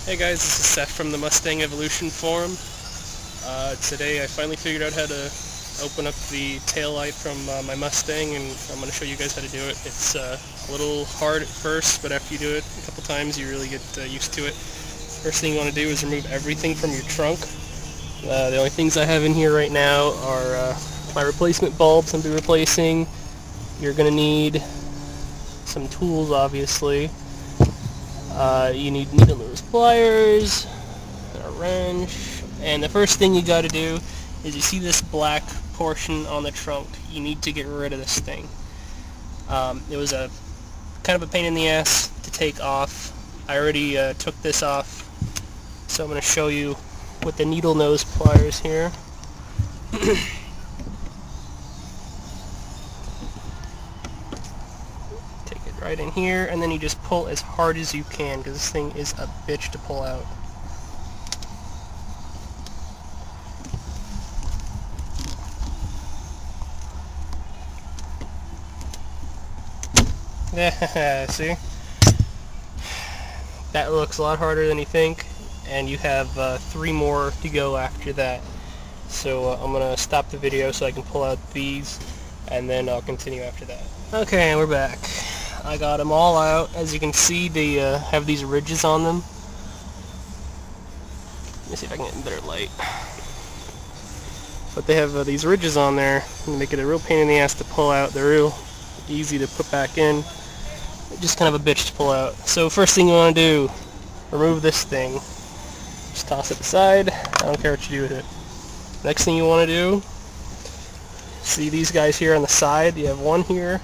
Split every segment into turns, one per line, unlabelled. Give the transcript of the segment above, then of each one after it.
Hey guys, this is Seth from the Mustang Evolution Forum. Today I finally figured out how to open up the taillight from my Mustang, and I'm going to show you guys how to do it. It's a little hard at first, but after you do it a couple times you really get used to it. First thing you want to do is remove everything from your trunk. The only things I have in here right now are my replacement bulbs I'm going to be replacing. You're going to need some tools, obviously. You need needle nose pliers, a wrench, and the first thing you got to do is you see this black portion on the trunk. You need to get rid of this thing. It was a kind of a pain in the ass to take off. I already took this off, so I'm going to show you with the needle nose pliers here. Right in here, and then you just pull as hard as you can, because this thing is a bitch to pull out. Yeah, see? That looks a lot harder than you think, and you have 3 more to go after that. So I'm going to stop the video so I can pull out these, and then I'll continue after that. Okay, we're back. I got them all out. As you can see, they have these ridges on them. Let me see if I can get a better light. But they have these ridges on there, and make it a real pain in the ass to pull out. They're real easy to put back in. Just kind of a bitch to pull out. So first thing you want to do, remove this thing. Just toss it aside. I don't care what you do with it. Next thing you want to do, see these guys here on the side? You have one here,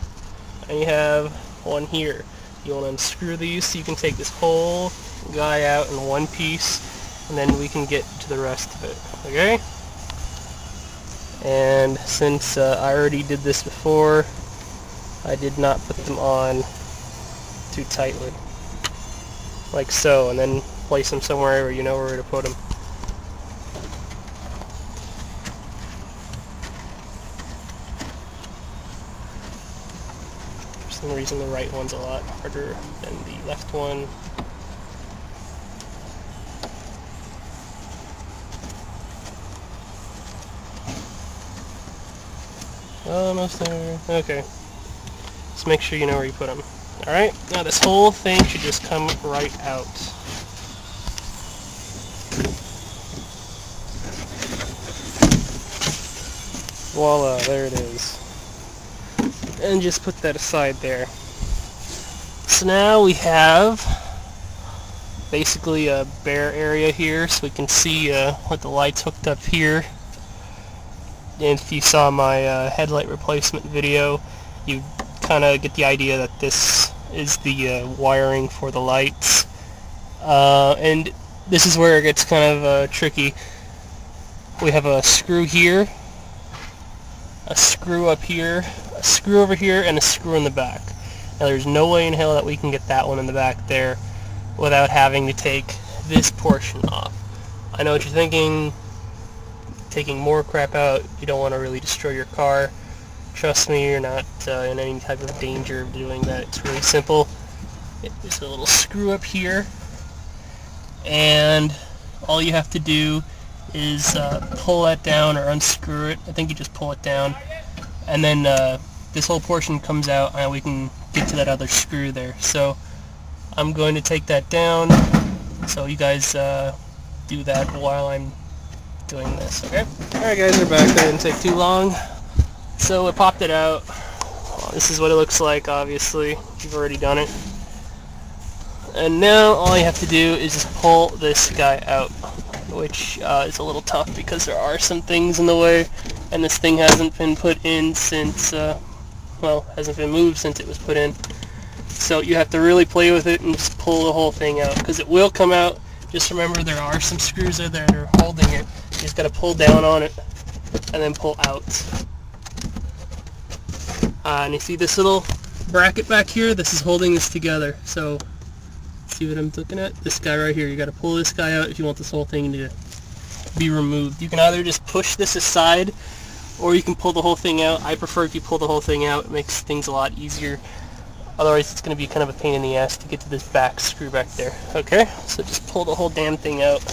and you have one here. You want to unscrew these so you can take this whole guy out in one piece, and then we can get to the rest of it. Okay? And since I already did this before, I did not put them on too tightly, like so, and then place them somewhere where you know where to put them. For some reason the right one's a lot harder than the left one. Almost there. Okay. Just make sure you know where you put them. Alright, now this whole thing should just come right out. Voila, there it is. And just put that aside there. So now we have basically a bare area here, so we can see what the light's hooked up here. And if you saw my headlight replacement video, you kind of get the idea that this is the wiring for the lights. And this is where it gets kind of tricky. We have a screw here, a screw up here, a screw over here, and a screw in the back. Now there's no way in hell that we can get that one in the back there without having to take this portion off. I know what you're thinking, taking more crap out, you don't want to really destroy your car. Trust me, you're not in any type of danger of doing that. It's really simple. There's a little screw up here, and all you have to do is pull that down or unscrew it. I think you just pull it down, and then this whole portion comes out, and we can get to that other screw there. So I'm going to take that down, so you guys do that while I'm doing this, okay? Alright guys, we're back. That didn't take too long. So I popped it out. Well, this is what it looks like, obviously. You've already done it. And now all you have to do is just pull this guy out, which is a little tough because there are some things in the way, and this thing hasn't been put in since, well, hasn't been moved since it was put in. So you have to really play with it and just pull the whole thing out, because it will come out. Just remember there are some screws there that are holding it. You just got to pull down on it and then pull out. And you see this little bracket back here? This is holding this together. So see what I'm looking at? This guy right here. You got to pull this guy out if you want this whole thing to be removed. You can either just push this aside, or you can pull the whole thing out. I prefer if you pull the whole thing out. It makes things a lot easier. Otherwise it's going to be kind of a pain in the ass to get to this back screw back there. Okay, so just pull the whole damn thing out.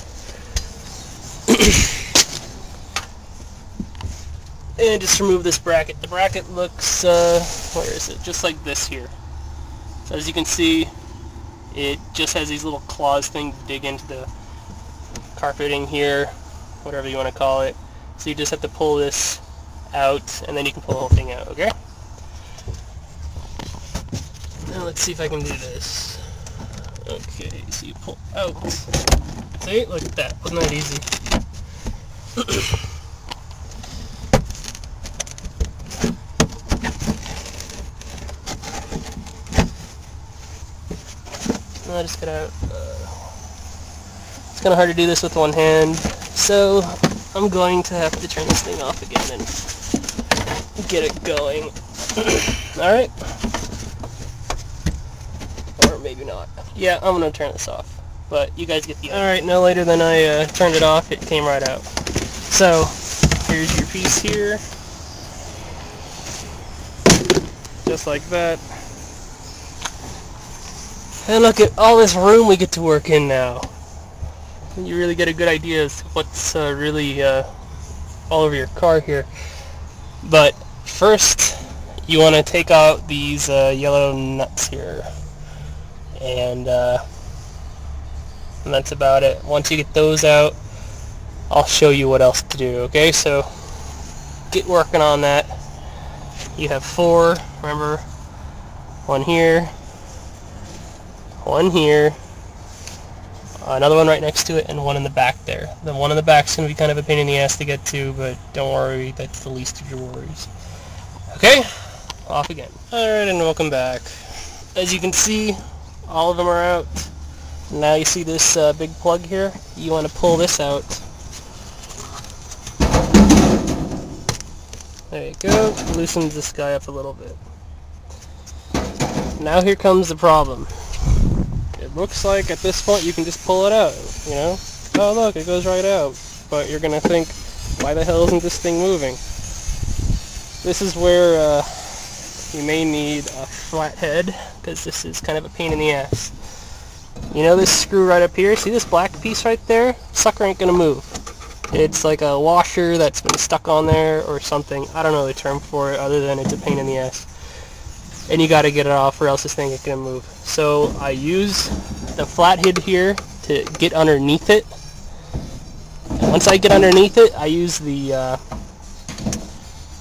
And just remove this bracket. The bracket looks, where is it? Just like this here. So as you can see, it just has these little claws thing to dig into the carpeting here, whatever you want to call it. So you just have to pull this out, and then you can pull the whole thing out, okay? Now let's see if I can do this. Okay, so you pull out. See? Look at that. Wasn't that easy? I just got out. It's kind of hard to do this with one hand, so I'm going to have to turn this thing off again and get it going. Alright. Or maybe not. Yeah, I'm going to turn this off. But you guys get the idea. Alright, no later than I turned it off, it came right out. So, here's your piece here. Just like that. And look at all this room we get to work in now. You really get a good idea of what's really all over your car here. But first, you want to take out these yellow nuts here. And that's about it. Once you get those out, I'll show you what else to do, okay? So, get working on that. You have 4, remember? 1 here. 1 here, another one right next to it, and 1 in the back there. The one in the back is going to be kind of a pain in the ass to get to, but don't worry, that's the least of your worries. Okay, off again. Alright, and welcome back. As you can see, all of them are out. Now you see this big plug here? You want to pull this out. There you go, loosens this guy up a little bit. Now here comes the problem. It looks like at this point you can just pull it out, you know? Oh look, it goes right out. But you're gonna think, why the hell isn't this thing moving? This is where you may need a flat head, because this is kind of a pain in the ass. You know this screw right up here? See this black piece right there? Sucker ain't gonna move. It's like a washer that's been stuck on there or something. I don't know the term for it other than it's a pain in the ass. And you gotta get it off or else this thing ain't gonna move. So I use the flathead here to get underneath it. And once I get underneath it, I use the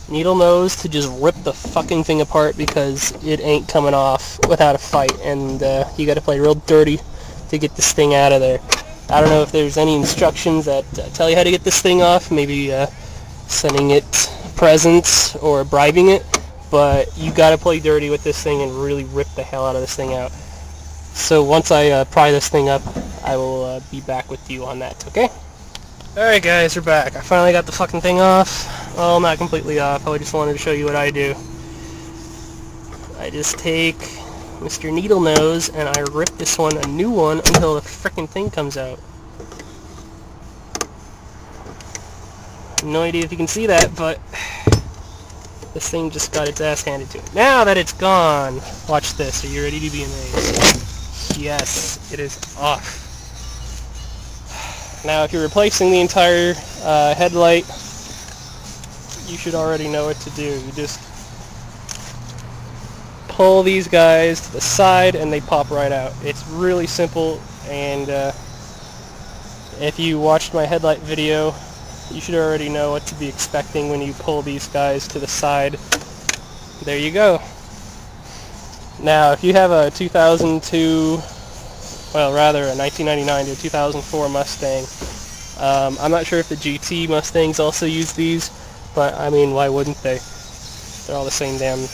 needle nose to just rip the fucking thing apart because it ain't coming off without a fight. And you gotta play real dirty to get this thing out of there. I don't know if there's any instructions that tell you how to get this thing off. Maybe sending it presents or bribing it. But you gotta play dirty with this thing and really rip the hell out of this thing out. So once I pry this thing up, I will be back with you on that, okay? Alright guys, we're back. I finally got the fucking thing off. Well, not completely off. I just wanted to show you what I do. I just take Mr. Needle Nose and I rip this one a new one until the frickin' thing comes out. No idea if you can see that, but this thing just got its ass handed to it. Now that it's gone, watch this. Are you ready to be amazed? Yes, it is off. Now if you're replacing the entire headlight, you should already know what to do. You just pull these guys to the side and they pop right out. It's really simple, and if you watched my headlight video, you should already know what to be expecting when you pull these guys to the side. There you go. Now, if you have a 2002, well, rather a 1999 to 2004 Mustang, I'm not sure if the GT Mustangs also use these, but I mean, why wouldn't they? They're all the same damn